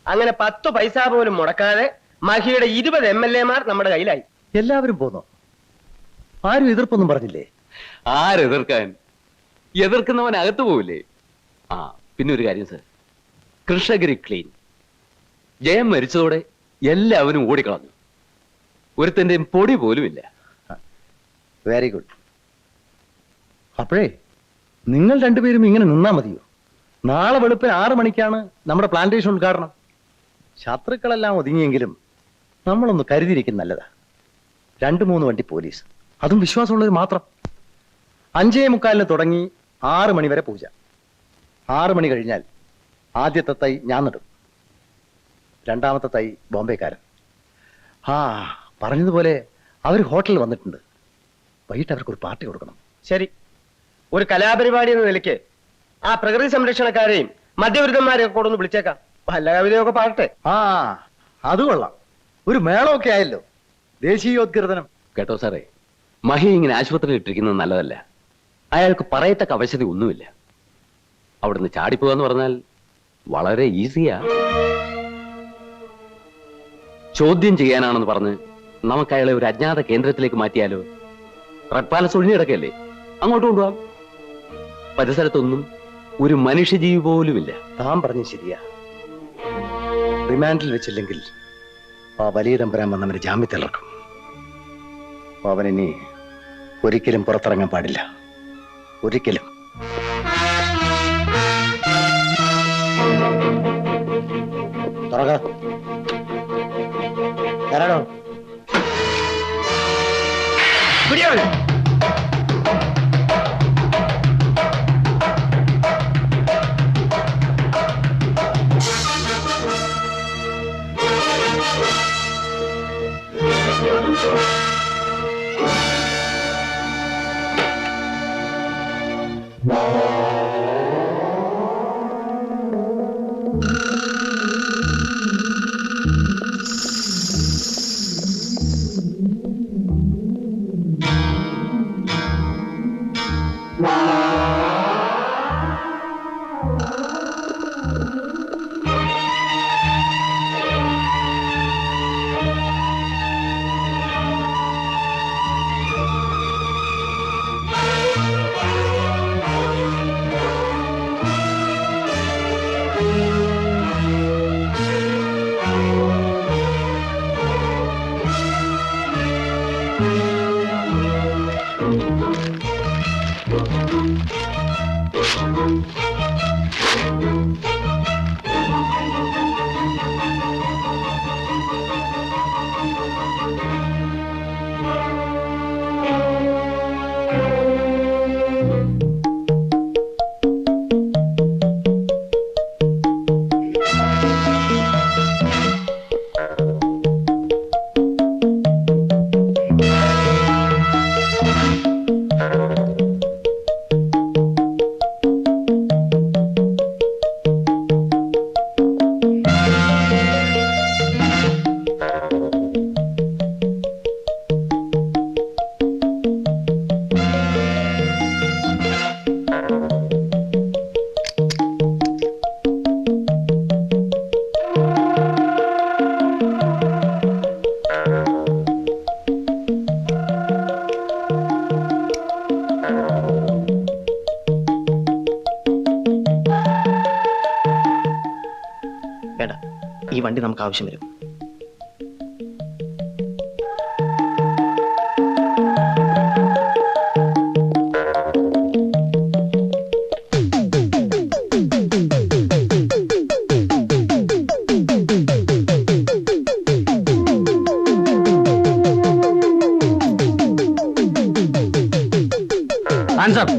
അങ്ങനെ 10 പൈസ പോലും മുടക്കാതെ മഹിയുടെ 20 MLA-മാർ നമ്മുടെ കയ്യിലായി. എല്ലാവരും പോന്നോ? ആരും എതിർപ്പൊന്നും പറഞ്ഞില്ലേ? ആരെതിർക്കാൻ? എതിർക്കുന്നവൻ അകത്ത് പോവില്ലേ? ആ പിന്നെ ഒരു കാര്യം സർ, കൃഷ്ണഗിരി ക്ലീൻ. ജയം മരിച്ചതോടെ എല്ലാവരും ഓടിക്കളഞ്ഞു. ഒരുത്തന്റെയും പൊടി പോലുമില്ല. Very good. അപ്പോഴേ നിങ്ങൾ രണ്ടുപേരും ഇങ്ങനെ നിന്നാ മതിയോ? നാളെ വെളുപ്പിന് 6 മണിക്കാണ് നമ്മുടെ പ്ലാന്റേഷൻ ഉദ്ഘാടനം. ശത്രുക്കളെല്ലാം ഒതുങ്ങിയെങ്കിലും നമ്മളൊന്ന് കരുതിയിരിക്കും നല്ലതാ. 2-3 വണ്ടി പോലീസ്, അതും വിശ്വാസമുള്ളവർ മാത്രം. 5:45 തുടങ്ങി 6 മണി വരെ പൂജ. 6 മണി കഴിഞ്ഞാൽ ആദ്യത്തെ തൈ ഞാൻ നടും, രണ്ടാമത്തെ തൈ ബോംബെക്കാരൻ. പറഞ്ഞതുപോലെ അവർ ഹോട്ടലിൽ വന്നിട്ടുണ്ട്. വൈകിട്ട് അവർക്കൊരു പാർട്ടി കൊടുക്കണം. ശരി, ഒരു കലാപരിപാടി എന്ന നിലയ്ക്ക് ആ പ്രകൃതി സംരക്ഷണക്കാരെയും മദ്യവിരുദ്ധന്മാരെയൊക്കെ കൊണ്ടൊന്ന് വിളിച്ചേക്കാം. വല്ല കവിതയൊക്കെ പാടട്ടെ. അത് കൊള്ളാം. ഒരു മേളമൊക്കെ ആയല്ലോ. ദേശീയോദ്ഗ്രഥനം. കേട്ടോ സാറേ, മഹി ഇങ്ങനെ ആശുപത്രിയിൽ ഇട്ടിരിക്കുന്നത് നല്ലതല്ല. അയാൾക്ക് പറയത്തക്ക അവശത ഒന്നുമില്ല. അവിടുന്ന് ചാടിപ്പോവാന്ന് പറഞ്ഞാൽ വളരെ ഈസിയാ. ചോദ്യം ചെയ്യാനാണെന്ന് പറഞ്ഞ് നമുക്ക് അയാളെ ഒരു അജ്ഞാത കേന്ദ്രത്തിലേക്ക് മാറ്റിയാലോ? റെഡ് പാലസ് ഒഴിഞ്ഞു കിടക്കല്ലേ, അങ്ങോട്ട് കൊണ്ടുപോകാം. പരിസരത്തൊന്നും ഒരു മനുഷ്യജീവി പോലുമില്ല. താൻ പറഞ്ഞു ശരിയാ. റിമാൻഡിൽ വെച്ചില്ലെങ്കിൽ ആ വലിയ തമ്പുരാൻ വന്നവന് ജാമ്യത്തിലിറക്കും. അവനിനി ഒരിക്കലും പുറത്തിറങ്ങാൻ പാടില്ല. ഒരിക്കലും. തരാടോ. വേണ്ട, ഈ വണ്ടി നമുക്ക് ആവശ്യം വരും. Hands up.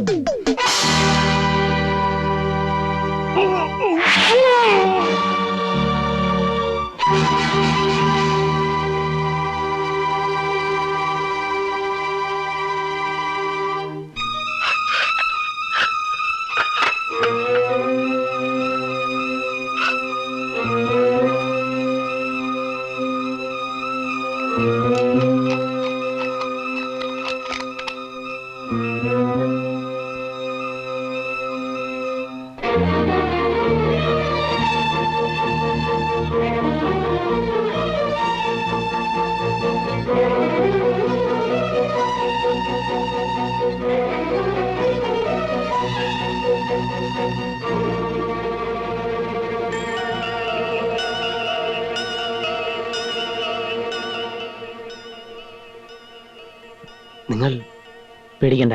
നിങ്ങൾ പേടിക്കണ്ട.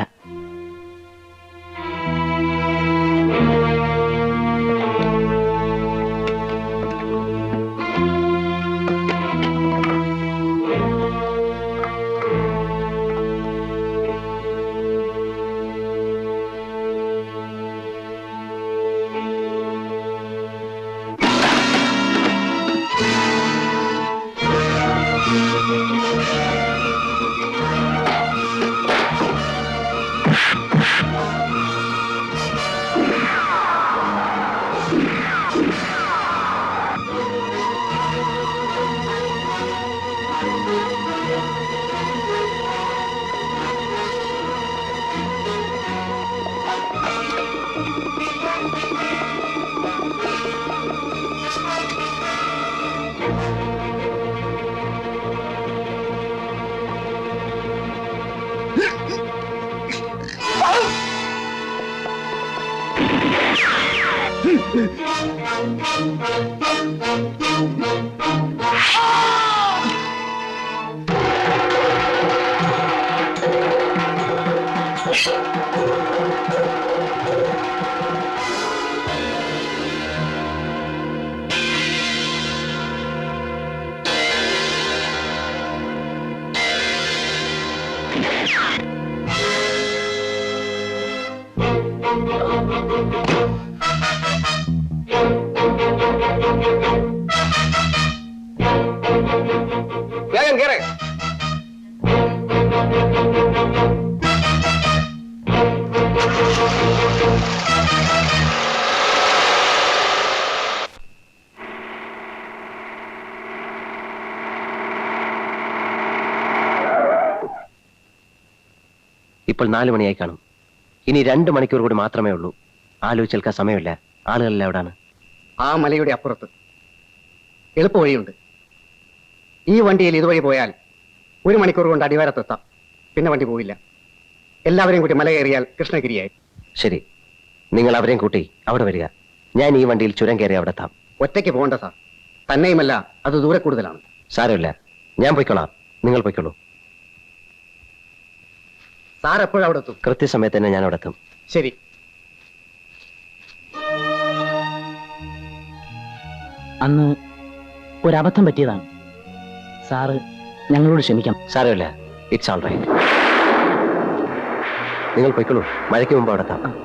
വേഗം കേറ. ഇപ്പോൾ 4 മണിയായി കാണും. ഇനി 2 മണിക്കൂർ കൂടി മാത്രമേ ഉള്ളൂ. ആലോചിച്ചേൽക്കാൻ സമയമില്ല. ആളുകളെല്ലാം എവിടാണ്? ആ മലയുടെ അപ്പുറത്ത് എളുപ്പ വഴിയുണ്ട്. ഈ വണ്ടിയിൽ ഇതുവഴി പോയാൽ 1 മണിക്കൂർ കൊണ്ട് അടിവാരത്തെത്താം. പിന്നെ വണ്ടി പോവില്ല. എല്ലാവരെയും കൂട്ടി മല കയറിയാൽ കൃഷ്ണഗിരിയായി. ശരി, നിങ്ങൾ അവരെയും കൂട്ടി അവിടെ വരിക. ഞാൻ ഈ വണ്ടിയിൽ ചുരം കയറി അവിടെ എത്താം. ഒറ്റയ്ക്ക് പോകണ്ട സാർ. തന്നെയുമല്ല, അത് ദൂരെ കൂടുതലാണ്. സാരമില്ല, ഞാൻ പൊയ്ക്കോളാം. നിങ്ങൾ പൊയ്ക്കോളൂ. സാർ എപ്പോഴും അവിടെ എത്തും? കൃത്യസമയത്ത് തന്നെ ഞാൻ അവിടെ എത്തും. ശരി. അന്ന് ഒരബദ്ധം പറ്റിയതാണ് സാറ്, ഞങ്ങളോട് ക്ഷമിക്കണം. സാരമില്ല, ഇറ്റ്സ് ഓൾ റൈറ്റ്. നിങ്ങൾ പൊയ്ക്കോളൂ. മഴയ്ക്ക് മുമ്പ് അവിടെ എത്താം.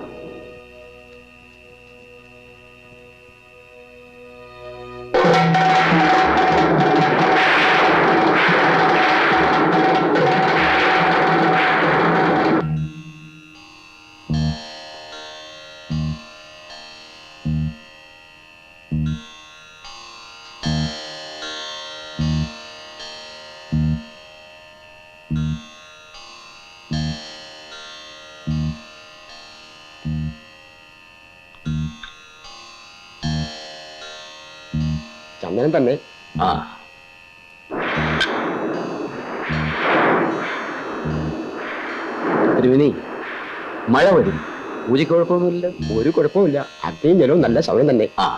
ചന്ദനം തന്നെ. ആ, തിരുവിനി, മഴ വരും. പൂജയ്ക്ക് കുഴപ്പമൊന്നുമില്ല. ഒരു കുഴപ്പമില്ല. അഗ്നിയും ജലവും നല്ല സമയം തന്നെ. ആ,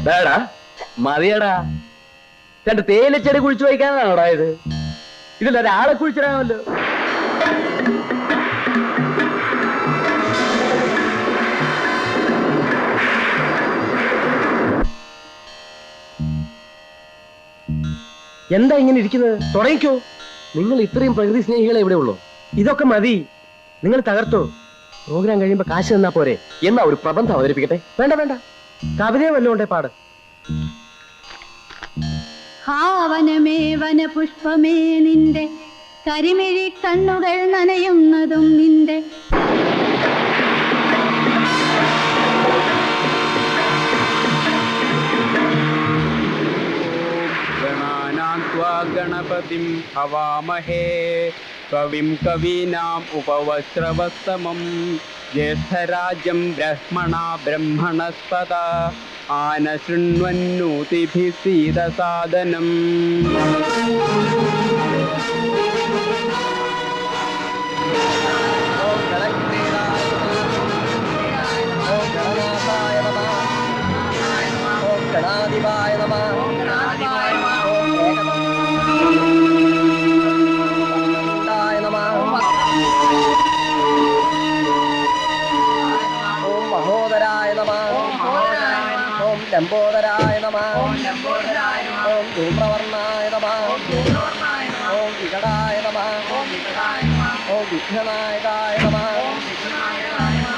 വേടാ മതിയടാ. 2 തേയിലച്ചെടി കുഴിച്ചു വയ്ക്കാനാണോടാ ഇത്? ഇതിൽ ഒരാളെ കുഴിച്ചിടാമല്ലോ. എന്താ ഇങ്ങനെ ഇരിക്കുന്നത്? തുടങ്ങിക്കോ. നിങ്ങൾ ഇത്രയും പ്രകൃതി സ്നേഹികളെ ഇവിടെ ഉള്ളൂ. ഇതൊക്കെ മതി. നിങ്ങൾ തകർത്തോ. പ്രോഗ്രാം കഴിയുമ്പോ കാശ് തന്നാ പോരെ. എന്നാ ഒരു പ്രബന്ധം അവതരിപ്പിക്കട്ടെ? വേണ്ട വേണ്ട, കവിതയെ വല്ലോണ്ടേ പാട്. ഹാവനമേ വനപുഷ്പമേ നിന്റെ കരിമിഴി കണ്ണുകൾ നനയുന്നതും നിന്റെ ഗണപതിം ഹവാമഹേ കവിം കവീനാം ഉപവസ്രവസ്തമം ജ്യേഷ്ഠരാജം ബ്രഹ്മണാ ബ്രഹ്മണസ്പദ ആന ശൃണ്വന്നൂതിഭിः സീതസാദനം. ഗണാധിപായ നമഃ. ഓം മഹോദരായ നമഃ. ഓം ലംബോദരായ നമഃ. ഓം ധൂമ്രവർണ്ണായ നമഃ. ഓം വികടായ നമഃ. ഓം വിഘ്നനായകായ നമഃ.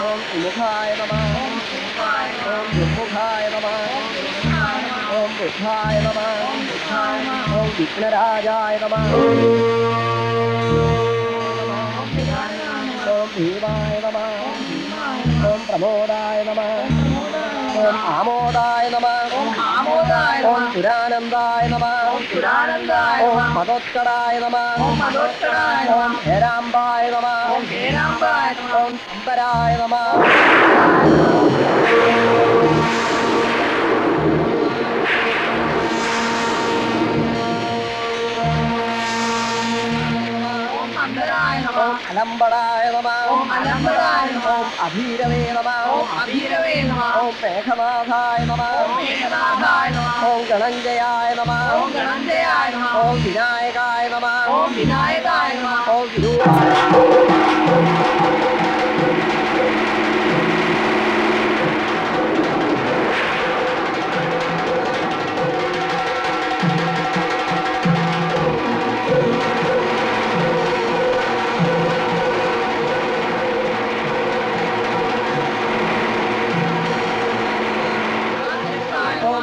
ഓം വിമുഖായ നമഃ. ഓം ദുർമുഖായ നമഃ. ഓം ബുദ്ധായ നമഃ. ഓം വിഘ്നരാജായ നമഃ. ഓം ഭീമായ നമഃ. ഓം പ്രമോദായ നമഃ. ഓം ആമോദായ നമഃ. ഓം പുരാനന്ദായ നമഃ. ഓം മതോത്കടായ നമഃ. ഓം ഹേരാംബായ നമഃ. ഓം ശംബരായ നമഃ. ഓം അലംബടായ നമഃ. ഓം അഭീരവേ നമഃ. ഓം മേഘനാഥായ നമഃ. ഓം ഗണഞ്ജയായ നമഃ. ഓം വിനായകായ നമഃ. ഓം വിരൂപായ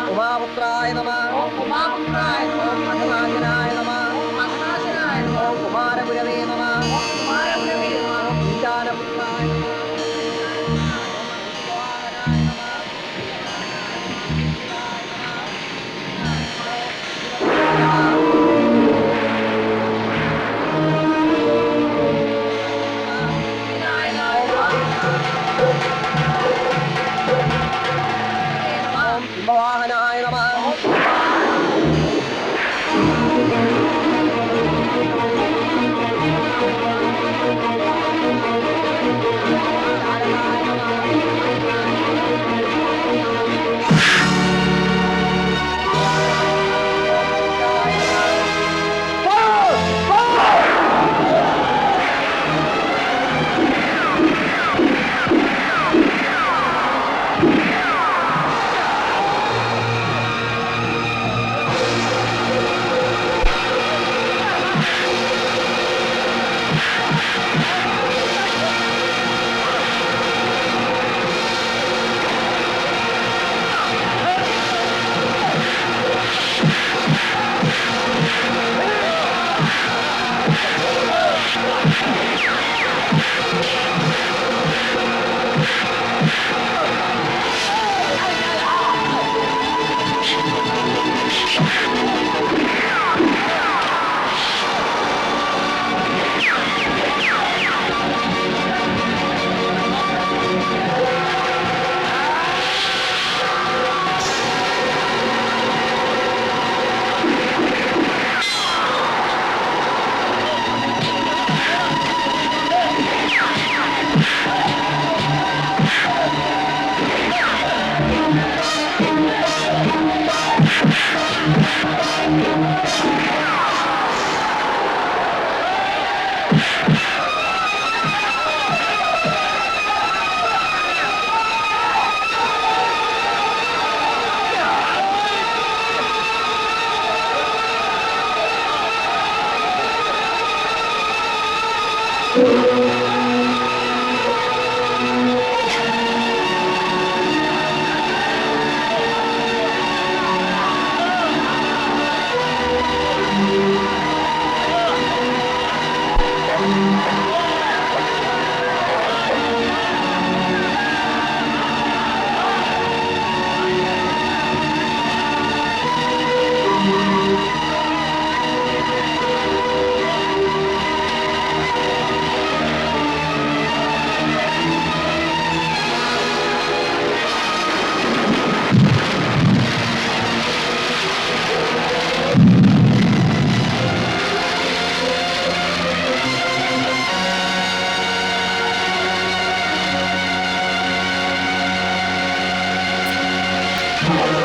ഉമാപുത്രായ നമഃ. ഓം മധുനാശനായ നമഃ. ഓം കുമാരഗുരവേ നമഃ. ആ